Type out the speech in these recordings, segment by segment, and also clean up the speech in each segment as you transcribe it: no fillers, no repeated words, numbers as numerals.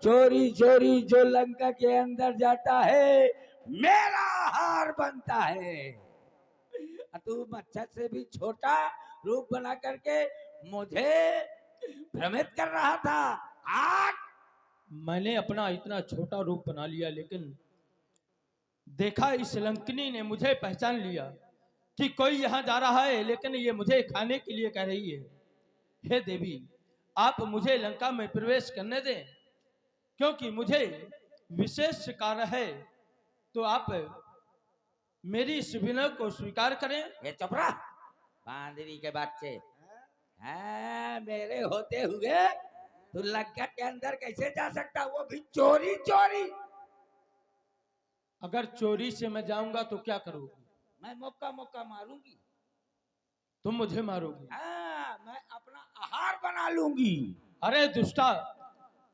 चोरी चोरी जो लंका के अंदर जाता है मेरा हार बनता है। तू मच्छर से भी छोटा रूप बना करके मुझे भ्रमित कर रहा था। आज मैंने अपना इतना छोटा रूप बना लिया, लेकिन देखा इस लंकनी ने मुझे पहचान लिया कि कोई यहाँ जा रहा है, लेकिन ये मुझे खाने के लिए कह रही है। हे देवी, आप मुझे लंका में प्रवेश करने दें, क्योंकि मुझे विशेष कार्य है। तो आप मेरी इस विनय को स्वीकार करें। ये चुप रहा बांदरी के बच्चे। मेरे होते हुए तू लंका के अंदर कैसे जा सकता, वो भी चोरी चोरी। अगर चोरी से मैं जाऊंगा तो क्या करोगी? मैं मौका मौका मारूंगी। तुम मुझे मारोगी? मैं अपना आहार बना लूंगी। अरे दुष्टा,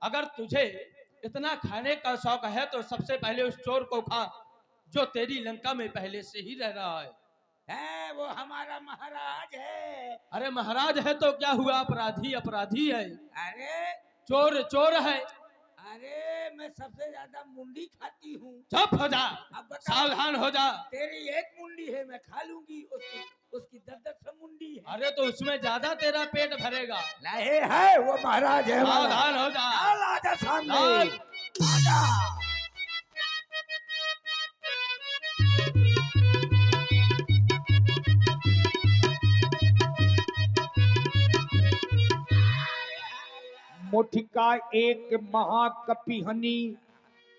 अगर तुझे इतना खाने का शौक है तो सबसे पहले उस चोर को खा जो तेरी लंका में पहले से ही रह रहा है। वो हमारा महाराज है। अरे महाराज है तो क्या हुआ, अपराधी अपराधी है। अरे चोर चोर है। अरे मैं सबसे ज्यादा मुंडी खाती हूँ। चुप हो जा, सावधान हो जा। तेरी एक मुंडी है मैं खा लूंगी, उसकी 10-10 मुंडी है। अरे तो उसमें ज्यादा तेरा पेट भरेगा। नहीं है, वो महाराज है। सावधान हो जा। आजा सामने आजा। मुठिका एक महाकपि हनी,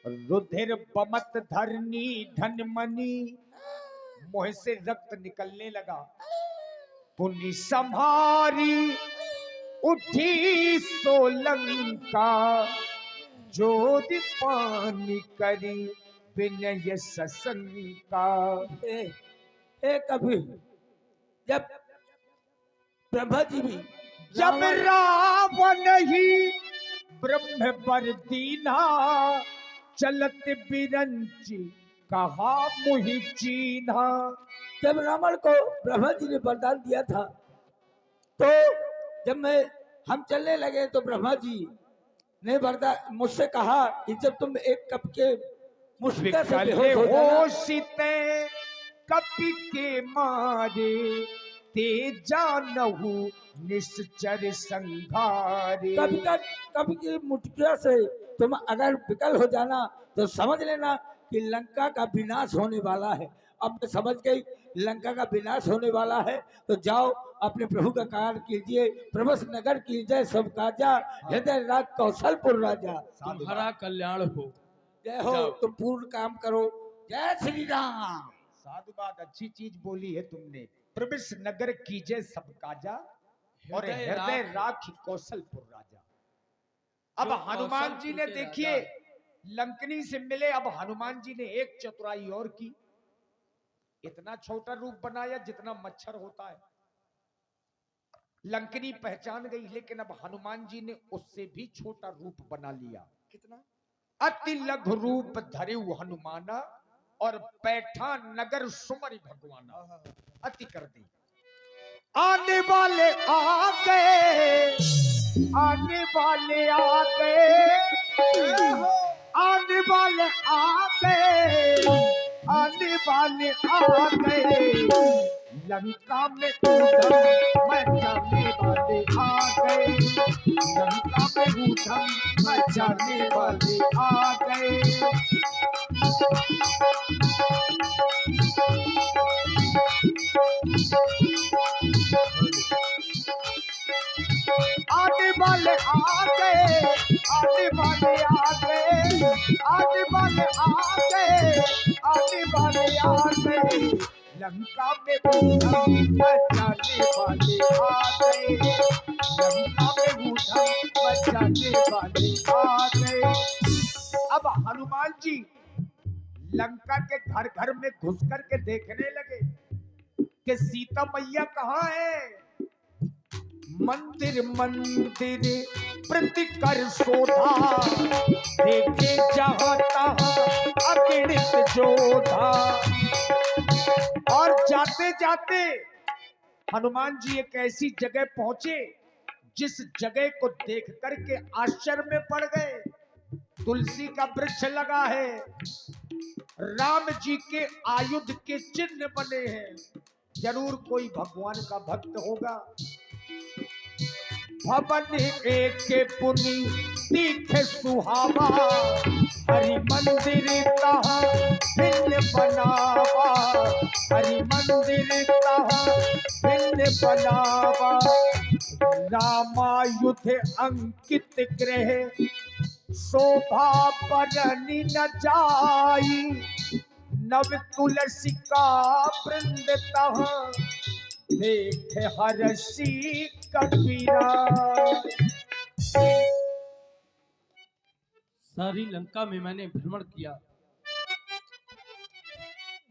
रुधिर बमत धरनी धनमनी। मुंह से रक्त निकलने लगा। पुनि संहारी उठी सोलंका, जोर पानी करी विनय सशंका। कभी जब ब्रह्मा जी भी जब रावण ही ब्रह्म बर दीना, चलत बिरंची कहा मुहि चीन्हा। जब रावण को ब्रह्मा जी ने वरदान दिया था, तो जब हम चलने लगे तो ब्रह्मा जी ने वरदान मुझसे कहा कि जब तुम एक कप के मुश्किल से बेहोश हो जाना, कपि के मारे ते जानहु निश्चर संघारे। कभी की मुठिया से तुम अगर विकल हो जाना तो समझ लेना कि लंका का विनाश होने वाला है। अब मैं समझ गई लंका का विनाश होने वाला है, तो जाओ अपने प्रभु का कार्य कीजिए। प्रभस नगर कीजिए सब काजा, हृदय राज कौशलपुर राजा। तुम्हारा कल्याण हो। जय हो। तुम पूर्ण काम करो। जय श्री राम। साधु बात, अच्छी चीज बोली है तुमने। प्रवेश नगर कीजिए सब काजा, और हृदय राखी कौशलपुर राजा। अब हनुमान जी ने देखिए लंकनी से मिले। अब हनुमान जी ने एक चतुराई और की। इतना छोटा रूप बनाया जितना मच्छर होता है। लंकनी पहचान गई, लेकिन अब हनुमान जी ने उससे भी छोटा रूप बना लिया। कितना? अति लघु रूप धरेउ हनुमाना, और पैठा नगर सुमरि भगवाना। अति कर दी। आने वाले आ गए, आने वाले आ गए, आने वाले आ गए, आने वाले आ गए। लंका में उधम मचाने वाले आ गए, लंका में उधम मचाने वाले आ गए। आने वाले आ गए, आने वाले आ गए, आने वाले आ गए, आने वाले आ गए। लंका में उधम मचाने वाले आ गए, लंका में उधम मचाने वाले आ गए। अब हनुमान जी लंका के घर घर में घुस करके देखने लगे कि सीता मैया कहाँ है। मंदिर मंदिर प्रति कर शोधा, देखे जहाँ तहाँ अगणित जोधा। और जाते जाते हनुमान जी एक ऐसी जगह पहुंचे जिस जगह को देख करके आश्चर्य में पड़ गए। तुलसी का वृक्ष लगा है, राम जी के आयुध के चिन्ह बने हैं। जरूर कोई भगवान का भक्त होगा। भवन एक पुनि तीखे सुहावा, हरि मंदिर कहा भिन्न बनावा, हरि मंदिर कहा भिन्न बनावा। रामायुध अंकित ग्रह शोभा बरनी न जाई, नव तुलसी का वृंद तह देख हर्षी कबीरा। सारी लंका में मैंने भ्रमण किया,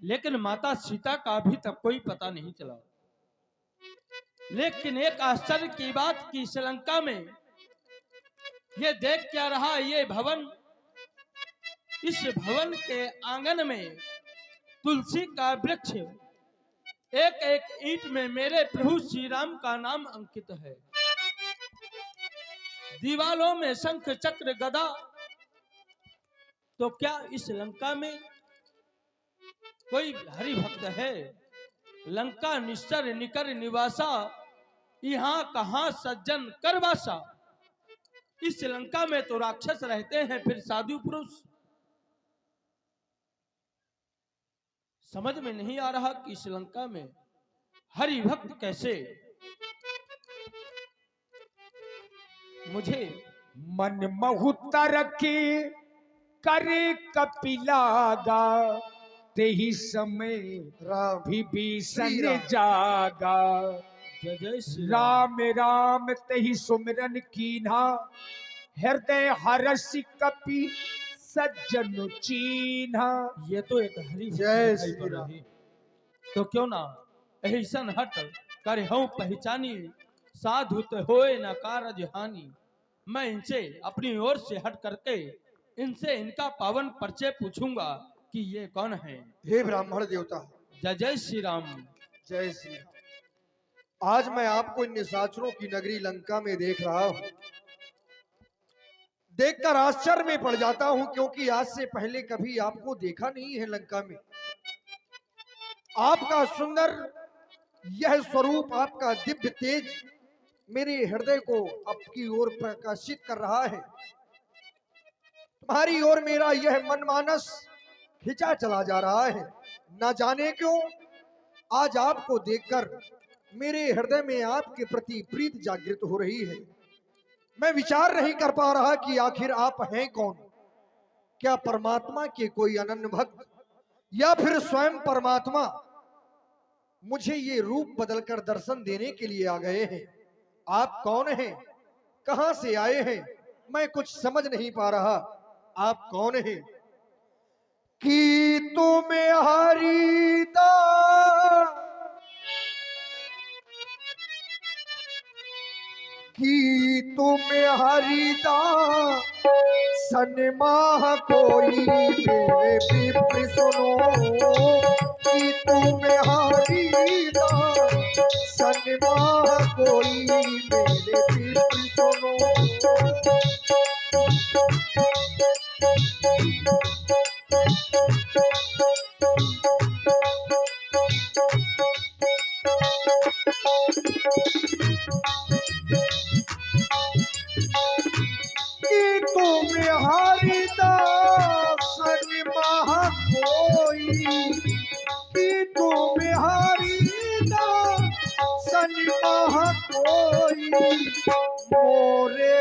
लेकिन माता सीता का अभी तक कोई पता नहीं चला। लेकिन एक आश्चर्य की बात कि इस लंका में ये देख क्या रहा, ये भवन, इस भवन के आंगन में तुलसी का वृक्ष, एक एक ईंट में मेरे प्रभु श्री राम का नाम अंकित है। दीवालों में शंख चक्र गदा। तो क्या इस लंका में कोई हरि भक्त है? लंका निश्चर निकर निवासा, यहाँ कहाँ सज्जन करवासा। इस लंका में तो राक्षस रहते हैं, फिर साधु पुरुष। समझ में नहीं आ रहा कि इस लंका में हरि भक्त कैसे। मुझे मन महुतर के करे कपिलागा, तेहि समय विभीषण जागा। जय जय श्री राम राम तेहि सुमिरन कीन्हा, हृदय हर्षि कपि सज्जन चीन्हा। ये तो एक हरि जय दिखाई श्री पड़ राम। रही। तो क्यों ना ऐसन हट कर हूँ पहचानी, साधु तो होए न कारज हानि। मैं इनसे अपनी ओर से हट करके इनसे इनका पावन परिचय पूछूंगा कि ये कौन है। हे ब्राह्मण देवता, जय जय श्री राम। जय श्री राम। आज मैं आपको इन निशाचरों की नगरी लंका में देख रहा हूं। देखकर आश्चर्य में पड़ जाता हूं, क्योंकि आज से पहले कभी आपको देखा नहीं है लंका में। आपका सुंदर यह स्वरूप, आपका दिव्य तेज मेरे हृदय को आपकी ओर प्रकाशित कर रहा है। तुम्हारी ओर मेरा यह मनमानस खिंचा चला जा रहा है। न जाने क्यों आज आपको देखकर मेरे हृदय में आपके प्रति प्रीति जागृत हो रही है। मैं विचार नहीं कर पा रहा कि आखिर आप हैं कौन। क्या परमात्मा के कोई अनन्य भक्त, या फिर स्वयं परमात्मा मुझे ये रूप बदलकर दर्शन देने के लिए आ गए हैं? आप कौन हैं? कहां से आए हैं? मैं कुछ समझ नहीं पा रहा। आप कौन हैं? कि तुम्हें हरिदास, कि तुम्हें हरिदास सन्माह कोई मेरे विप्र सुनो, कि तुम्हें हरिदास सन्माह कोई मेरे विप्र सुनो। कि तुम्हें हरिदास सन्माह कोई, कि तुम्हें हरिदास सन्माह कोई मोरे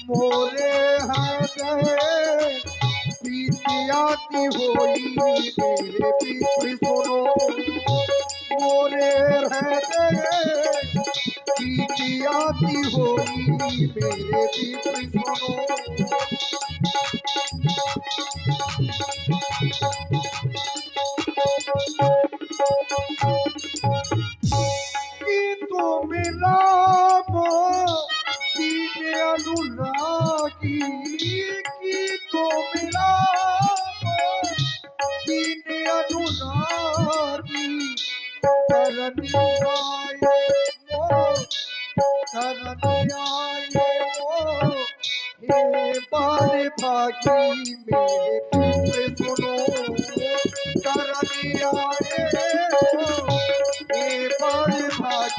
मोरे हृदय प्रीतियाती होई मेरे विप्र सुनो। मोरे हृदय प्रीतियाती होई मेरे विप्र सुनो। कि तुम राम दीन अनुरागी, कि तुम राम दीन अनुरागी, तरनी गाए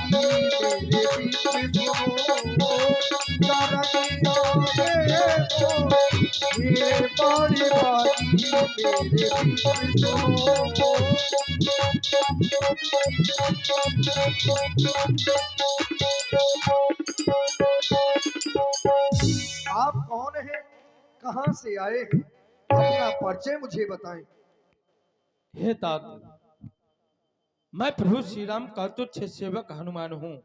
बागी मेरे बीच सुनो करनी आगे तो ये बड़ी बागी मेरे बीच सुनो। आप कौन हैं, कहां से आए हैं, अपना परिचय मुझे बताएं। हे तात, मैं प्रभु श्री राम का तुच्छ सेवक हनुमान हूं।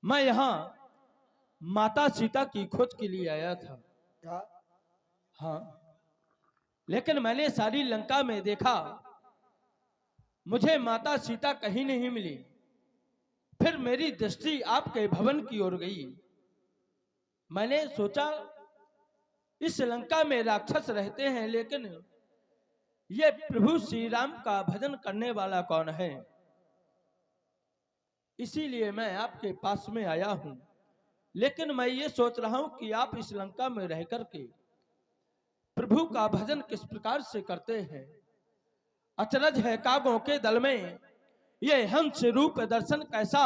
मैं यहाँ माता सीता की खोज के लिए आया था। क्या? हाँ, लेकिन मैंने सारी लंका में देखा, मुझे माता सीता कहीं नहीं मिली। फिर मेरी दृष्टि आपके भवन की ओर गई। मैंने सोचा इस लंका में राक्षस रहते हैं, लेकिन ये प्रभु श्री राम का भजन करने वाला कौन है। इसीलिए मैं आपके पास में आया हूं। लेकिन मैं ये सोच रहा हूं कि आप इस लंका में रह करके प्रभु का भजन किस प्रकार से करते हैं। अचरज है कागों के दल में ये हंस रूप दर्शन कैसा,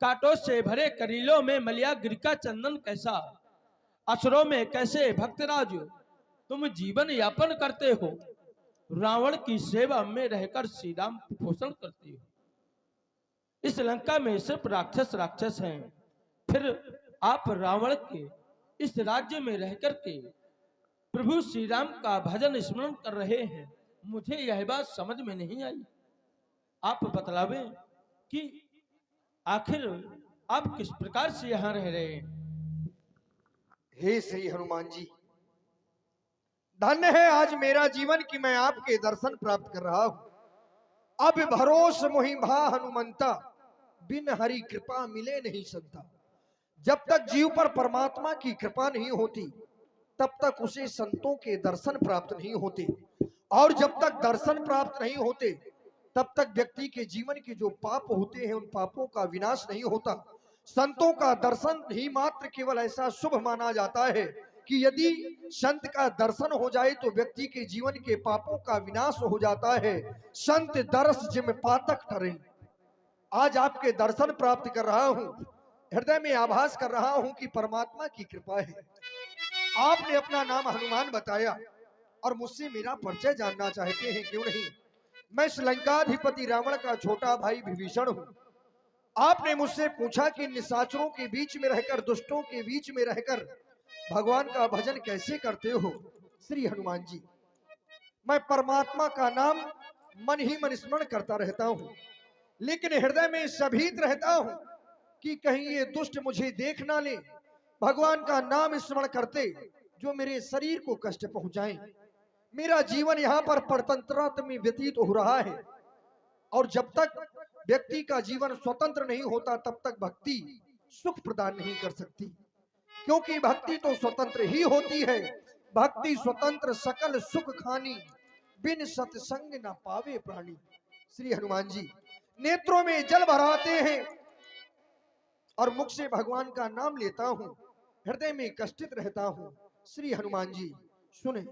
कांटों से भरे करीलों में मलिया गिर का चंदन कैसा। असुरों में कैसे भक्तराज तुम जीवन यापन करते हो, रावण की सेवा में रहकर श्री राम पोषण करते हो। इस लंका में सिर्फ राक्षस हैं, फिर आप रावण के इस राज्य में रहकर के प्रभु श्री राम का भजन स्मरण कर रहे हैं। मुझे यह बात समझ में नहीं आई। आप बतलावे कि आखिर आप किस प्रकार से यहाँ रह रहे हैं। हे श्री हनुमान जी, धन्य है आज मेरा जीवन कि मैं आपके दर्शन प्राप्त कर रहा हूं। अब भरोस मोहि भा हनुमंता, बिन हरि कृपा मिले नहीं संता। जब तक जीव पर परमात्मा की कृपा नहीं होती तब तक उसे संतों के दर्शन प्राप्त नहीं होते, और जब तक दर्शन प्राप्त नहीं होते तब तक व्यक्ति के जीवन के जो पाप होते हैं उन पापों का विनाश नहीं होता। संतों का दर्शन ही मात्र केवल ऐसा शुभ माना जाता है कि यदि संत का दर्शन हो जाए तो व्यक्ति के जीवन के पापों का विनाश हो जाता है। संत दर्श जिम पातक टरे। आज आपके दर्शन प्राप्त कर रहा हूं, हृदय में आभास कर रहा हूं कि परमात्मा की कृपा है। आपने अपना नाम हनुमान बताया और मुझसे मेरा परिचय जानना चाहते हैं, क्यों नहीं। मैं श्रीलंकाधिपति रावण का छोटा भाई विभीषण हूं। आपने मुझसे पूछा कि निशाचरों के बीच में रहकर, दुष्टों के बीच में रहकर भगवान का भजन कैसे करते हो। श्री हनुमान जी, मैं परमात्मा का नाम मन ही मन स्मरण करता रहता हूं, लेकिन हृदय में सभीत रहता हूं कि कहीं ये दुष्ट मुझे देख ना ले, भगवान का नाम स्मरण करते जो मेरे शरीर को कष्ट पहुंचाएं। मेरा जीवन यहाँ पर परतंत्रता में व्यतीत हो रहा है, और जब तक व्यक्ति का जीवन स्वतंत्र नहीं होता तब तक भक्ति सुख प्रदान नहीं कर सकती, क्योंकि भक्ति तो स्वतंत्र ही होती है। भक्ति स्वतंत्र सकल सुख खानी, बिन सत्संग न पावे प्राणी। श्री हनुमान जी, नेत्रों में जल भराते हैं और मुख से भगवान का नाम लेता हूं, हृदय में कष्टित रहता हूं। श्री हनुमान जी सुने।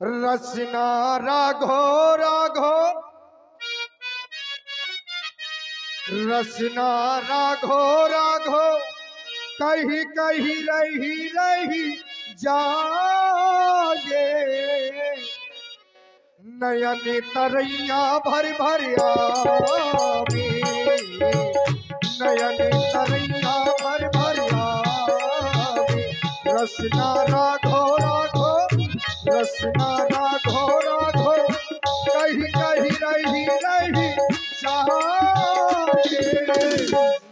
रसना राघो राघो, रसना राघो राघो, कहीं कहीं रही रही जाए। नयन तरैया भर भर आवे, नयन तरैया भर भर आवे। रसना राघो राघो, रसना राघो राघो, कहीं कहीं रही रही जाए।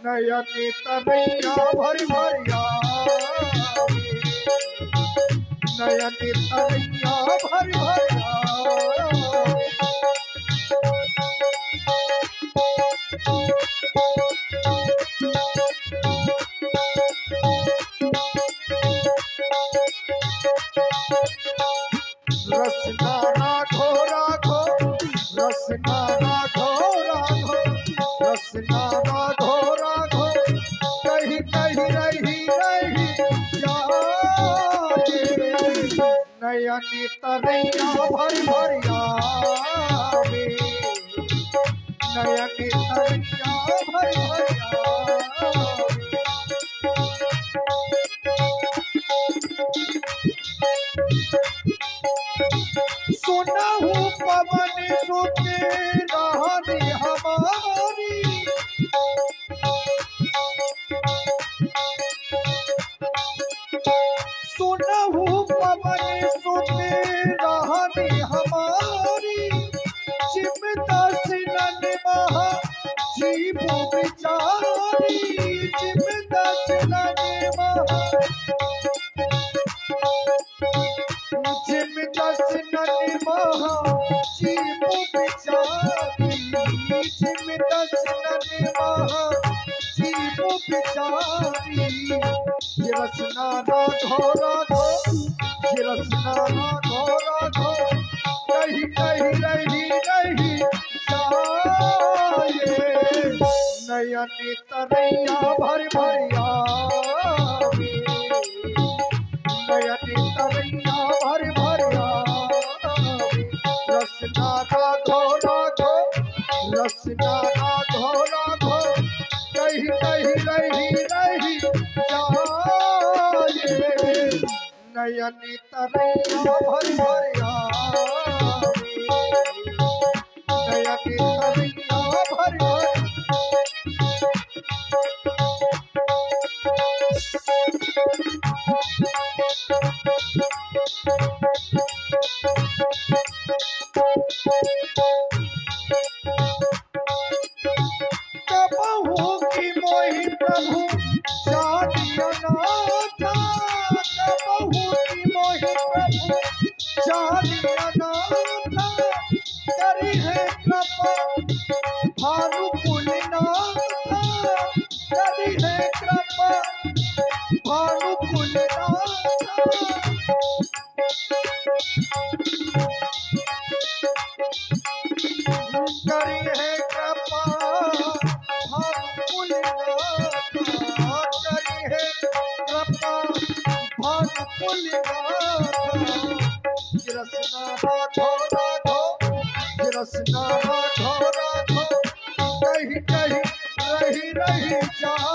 नयन तरैया भर भर आवे, नयन तरैया भर भर आवे। रसना राघो राघो, रसना राघो राघो, रसना राघो राघो, कहीं कहीं रही रही जाए। नयन तरैया भर भर नेतरिया भर भरिया सुना हूँ पवन सुत रानी हमारी सुना हूँ पवन सुत रानी हमारी चिमदस नन महा जीव बिचारी चिमदस नन महा चिमदस नन महा जीव बिचारी चिमदस नन महा जीव बिचारी रसना राघो राघो रसना राघो राघो कहीं कहीं रही रही जाए नयन तरैया भर भरिया नयन तरैया भर भरिया रसना राघो राघो रसना राघो राघो कहीं कहीं रही रही जाए नयन तरैया भर भरिया नयन तरैया भर भरिया कबहू की मोहि प्रभु जानिया नाथा कबहू की मोहि प्रभु जानिया नाथा करी है कृपा भानुकुल नाथा करी है कृपा भानुकुल नाथा करी है कृपा भानुकुल नाथा करी है कृपा भानुकुल नाथा रसना राघो राघो रसना राघो राघो कहीं कहीं रही रही जाए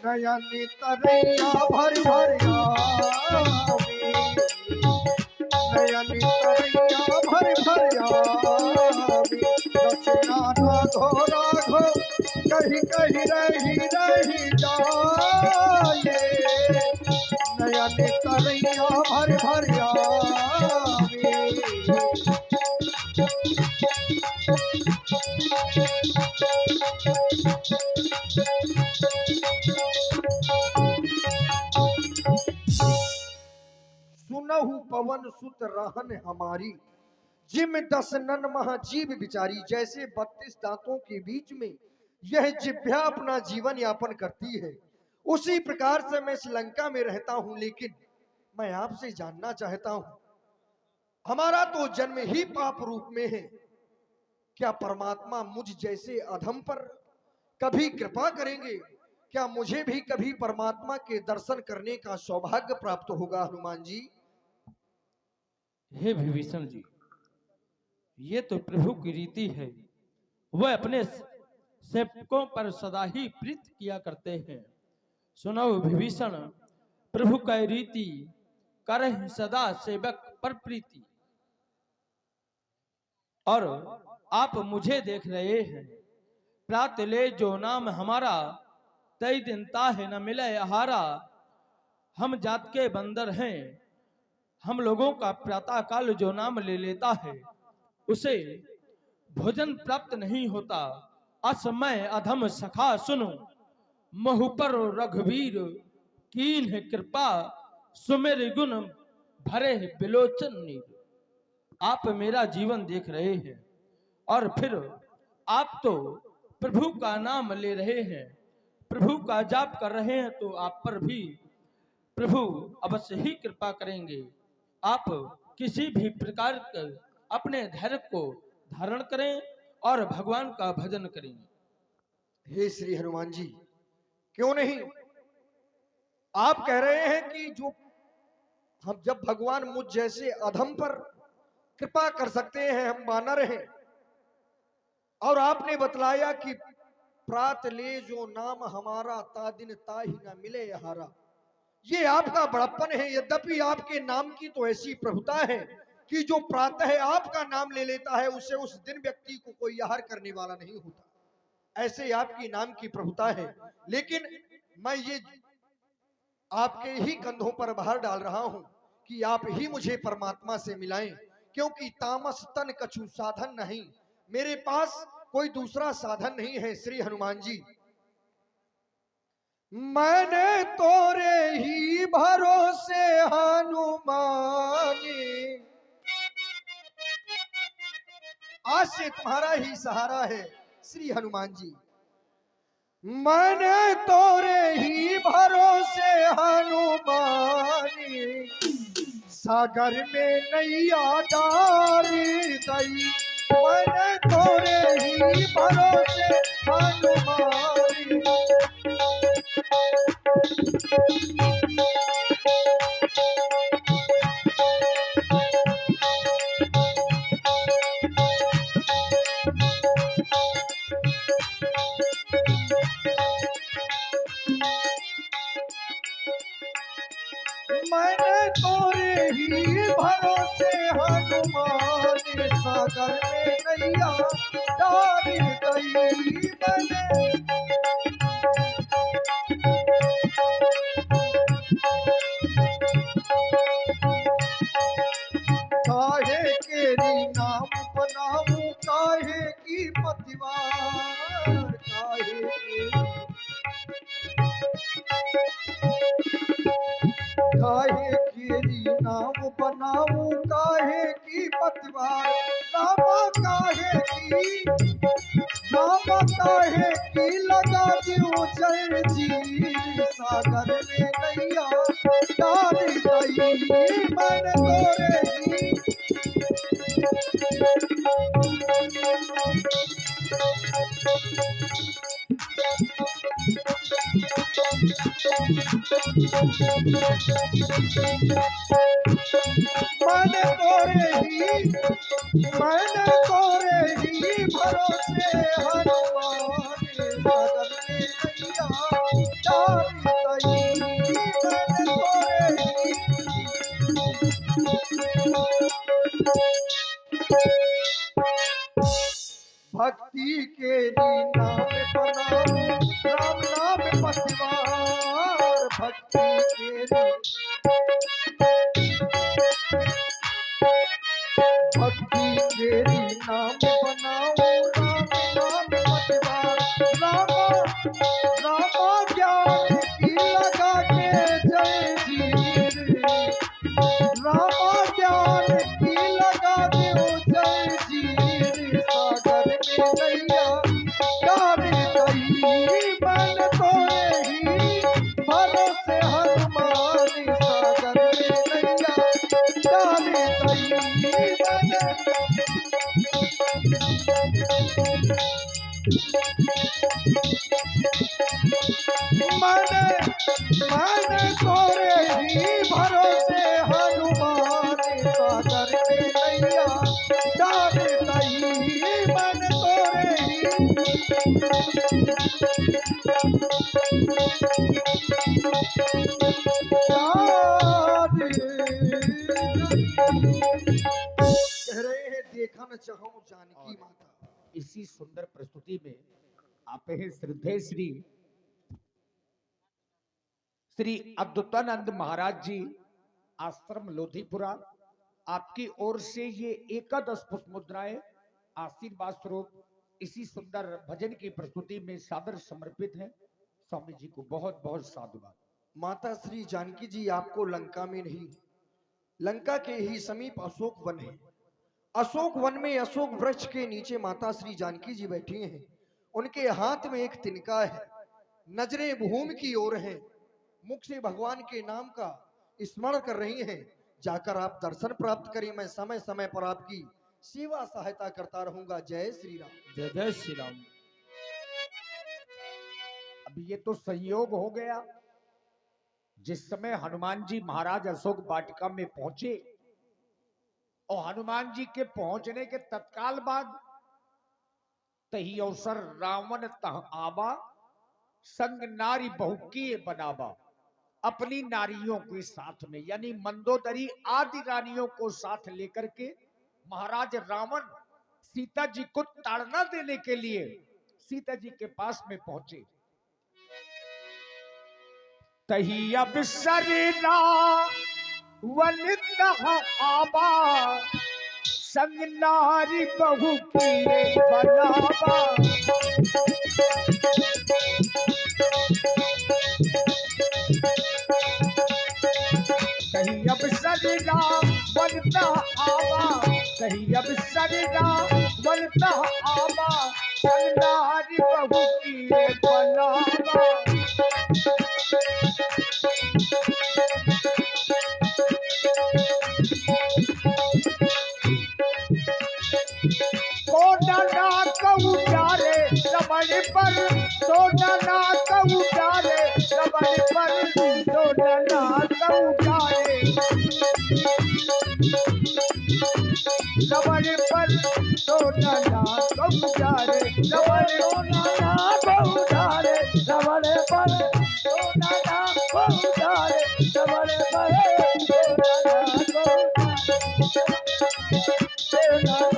नयन तरैया भर भरिया नयन तरैया भर भरिया रसना राघो राघो कहीं कहीं रही रही जाए नयन तरैया भर भरिया सुनहु पवन सुत रहन हमारी जिम दस नन महा जीव बिचारी जैसे 32 दांतों के बीच में यह जिभ्या अपना जीवन यापन करती है उसी प्रकार से मैं श्रीलंका में रहता हूं लेकिन मैं आपसे जानना चाहता हूं हमारा तो जन्म ही पाप रूप में है क्या परमात्मा मुझ जैसे अधम पर कभी कृपा करेंगे क्या मुझे भी कभी परमात्मा के दर्शन करने का सौभाग्य प्राप्त होगा हनुमान जी हे विभीषण जी, ये तो प्रभु की रीति है। वह अपने सेवकों पर सदा ही प्रीत किया करते हैं। सुनो विभीषण, प्रभु का रीति करहि सदा सेवक पर प्रीति। और आप मुझे देख रहे हैं, प्रात ले जो नाम हमारा, तई दिन ताहे न मिले आहारा। हम जात के बंदर हैं, हम लोगों का प्रातः काल जो नाम ले लेता है उसे भोजन प्राप्त नहीं होता। असमय अधम सखा सुनो, महु पर रघुवीर कीन है कृपा, सुमेर गुण भरे बिलोचन नीर। आप मेरा जीवन देख रहे हैं और फिर आप तो प्रभु का नाम ले रहे हैं, प्रभु का जाप कर रहे हैं, तो आप पर भी प्रभु अवश्य ही कृपा करेंगे। आप किसी भी प्रकार के अपने धैर्य को धारण करें और भगवान का भजन करें। हे श्री हनुमान जी, क्यों नहीं आप कह रहे हैं कि जो हम जब भगवान मुझ जैसे अधम पर कृपा कर सकते हैं, हम वानर हैं, और आपने बतलाया कि प्रात ले जो नाम हमारा तादिन ताही न मिले हारा। ये आपका बड़प्पन है। यद्यपि आपके नाम की तो ऐसी प्रभुता है कि जो प्रातः आपका नाम ले लेता है उसे उस दिन व्यक्ति को कोई आहार करने वाला नहीं होता। ऐसे आपकी नाम की प्रभुता है। लेकिन मैं ये आपके ही कंधों पर भार डाल रहा हूं कि आप ही मुझे परमात्मा से मिलाएं, क्योंकि तामस तन कछु साधन नहीं, मेरे पास कोई दूसरा साधन नहीं है। श्री हनुमान जी, मैंने तोरे ही भरोसे हनुमानी, आज से तुम्हारा ही सहारा है। श्री हनुमान जी, मैंने तोरे ही भरोसे हनुमानी, सागर में नैया डारी दई। मैंने तोरे ही भरोसे हनुमानी, मैंने तोरे ही भरोसे हनुमान, सागर में नैया डारी दई। मैंने काहे केरी नाम बनाऊं, काहे की पतिवार, काहे केरी नाम बनाऊं, काहे की पतिवार। रामा काहे की लगा दियो जय जी, सागर में नैया डाली दई। मैंने तोरे ही मैंने तोरे ही भरोसे हनुमान, सागर में नैया डाली दई। मैंने तोरे भक्ति के नाम बनाऊं, राम नाम पतिवार। भक्ति के नाम बनाऊं, राम नाम पतिवार। रामा ज्ञान की लगा के जय जी, रामा ज्ञान की लगा दो जय जी, सागर में नैया डाली दई। मैंने तोरे ही भरोसे हनुमान, सागर में नैया डाली दई। मैंने तोरे ही भरोसे हनुमान, सागर में नैया डाली दई। मैंने तोरे कह रहे हैं देखा न चाहूं जानकी माता। इसी सुंदर प्रस्तुति में आप हैं श्रद्धेय श्री अद्वैतानंद महाराज जी, आश्रम लोधीपुरा। आपकी ओर से ये एकादश पुष्प मुद्राएं आशीर्वाद स्वरूप इसी सुंदर भजन की प्रस्तुति में सादर समर्पित है। स्वामी जी को बहुत बहुत साधुवाद। माता श्री जानकी जी आपको लंका में नहीं, लंका के ही समीप अशोक वन है। अशोक वन में अशोक वृक्ष के नीचे माता श्री जानकी जी बैठी हैं। उनके हाथ में एक तिनका है, नजरें भूमि की ओर हैं, मुख से भगवान के नाम का स्मरण कर रही हैं। जाकर आप दर्शन प्राप्त करें। मैं समय समय पर आपकी सेवा सहायता करता रहूंगा। जय श्री राम। जय जय श्री राम। अब ये तो संयोग हो गया, जिस समय हनुमान जी महाराज अशोक वाटिका में पहुंचे और हनुमान जी के पहुंचने के तत्काल बाद तही अवसर रावण तह आवा, संग नारी बहु किए बनावा। अपनी नारियों के साथ में यानी मंदोदरी आदि रानियों को साथ लेकर के महाराज रावण सीता जी को ताड़ना देने के लिए सीता जी के पास में पहुंचे। तही अब सरिना वनित आबा, संग नारी बहु किए बनावा। कहीं अब सरिना बनता आवा, कहीं अब सरिना बनता आवा, संग नारी बहु किए बनावा। सोना कहू प्यारे रमण पर, सोना कहू प्यारे रमण पर, सोना कहू प्यारे रमण पर, सोना कहू प्यारे रमण।